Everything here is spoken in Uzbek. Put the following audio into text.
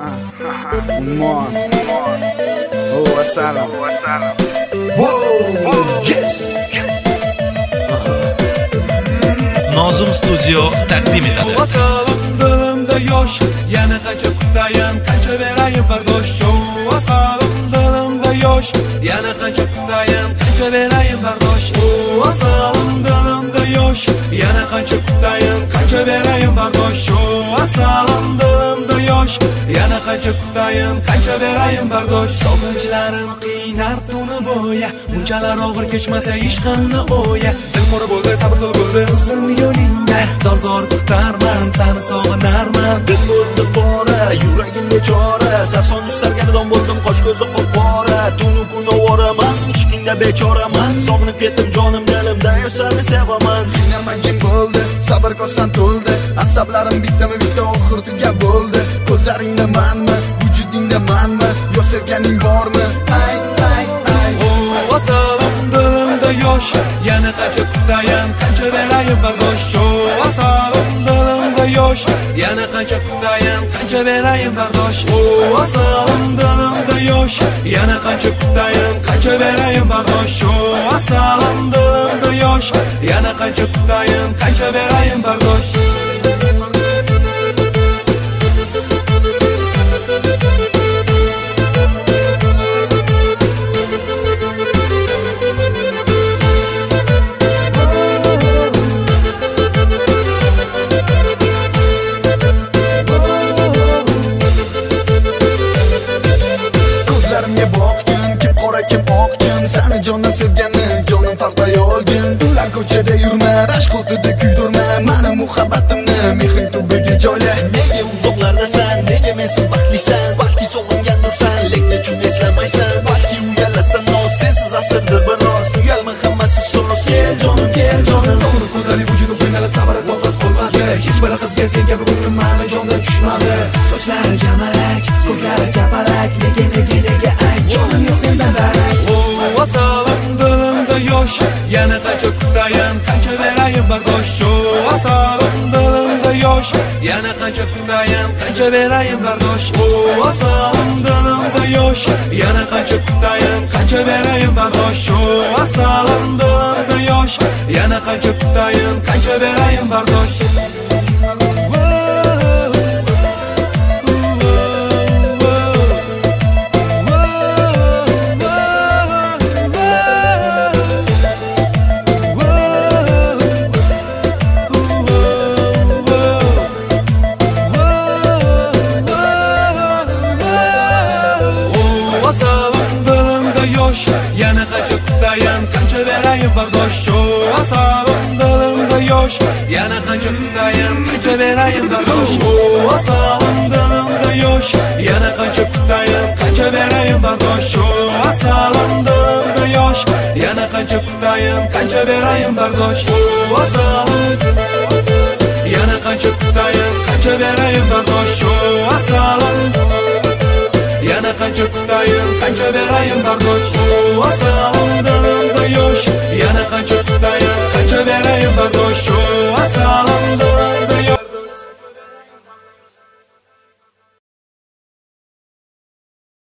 Mon. Oh, assalam. Whoa, yes. Nozim Studio taqdim etadi. Dilimda yosh, yana qancha kutayin, qancha berayin bardosh. Asalim dilimda yosh, yana qancha kutayin, qancha berayin bardosh. Asalim dilimda yosh, yana qancha kutayin, qancha berayin bardosh. Asalim dilimda yosh, yana qancha kutayin, qancha berayin bardosh. Sog'inchlarim qiynar tuni bo'ya, bunchalar og'ir kechmasa ishqimni o'ya. Dilmora bo'ldi, sabrli bo'ldi uzun yo'lingda, zor kutarman, seni sog'inarman. Dil bo'ldi pora, yuragimga chora, sarson ustalganidan bo'ldim qosh ko'zi qopqora. Tunu kun ovoraman, ishqingda bechoraman, sog'inib ketdim jonim dilimda, seni sevaman. Qiynalmagin bo'ldi, sabr kosam to'ldi, asablarim bittami-bitta oxir tugab bo'ldi. Ko'zlaringda manmi, vujudingda manmi, yo sevganing bormi? Ay ay ay. Asalim dilimda yosh, yana qancha kutayin, qancha berayin bardosh. Asalim dilimda yosh, yana qancha kutayin, qancha berayin bardosh. Asalim dilimda yosh, yana qancha kutayin, qancha berayin bardosh. Asalim dilimda yosh, yana qancha kutayin, qancha berayin bardosh. Ko'zlarimga boqgin, kim qora kim oq kim, seni jondan sevganim, jonim farqlay olgin. Ular ko'chada yurma, rashk o'tida kuydirma, meni muhabbatimni mehring tubiga joyla. Nega uzoqlardasan, nega mensiz baxtlisan, balki sog'ingandirsan, lekin chun eslamaysan, balki uyalasan, noz sensiz asrdir biroz, uyalma hammasi so'z. Kel jonim, Sog'inib ko'zlaring vujudim qiynalib, sabr toqat qolmadi. Hech bir qizga sen kabi ko'nglim mani jondan tushmadi. Sochlari kamalak, ko'zlari kapalak, nega ay jonim yo'q sendan darak. Asalim dilimda yosh, yana qancha kutayin, qancha berayin bardosh. Asalim dilimda yosh, yana qancha kutayin, qancha berayin bardosh. Asalim dilimda yosh, yana qancha kutayin, qancha berayin bardosh. Asalim dilimda yosh, yana qancha kutayin, qancha berayin bardosh. Yana qancha kutayin, qancha berayin bardosh. Asalim dilimda yosh, yana qancha kutayin, qancha berayin bardosh. Asalim dilimda yosh, yana qancha kutayin, qancha berayin bardosh. Asalim dilimda yosh, yana qancha kutayin, qancha berayin bardosh. Asalim yana qancha kutayin, qancha berayin bardosh. Asalim yana qancha kutayin, qancha berayin bardosh. Asalim dilimda yosh, yana qancha kutayin, qancha berayin bardosh.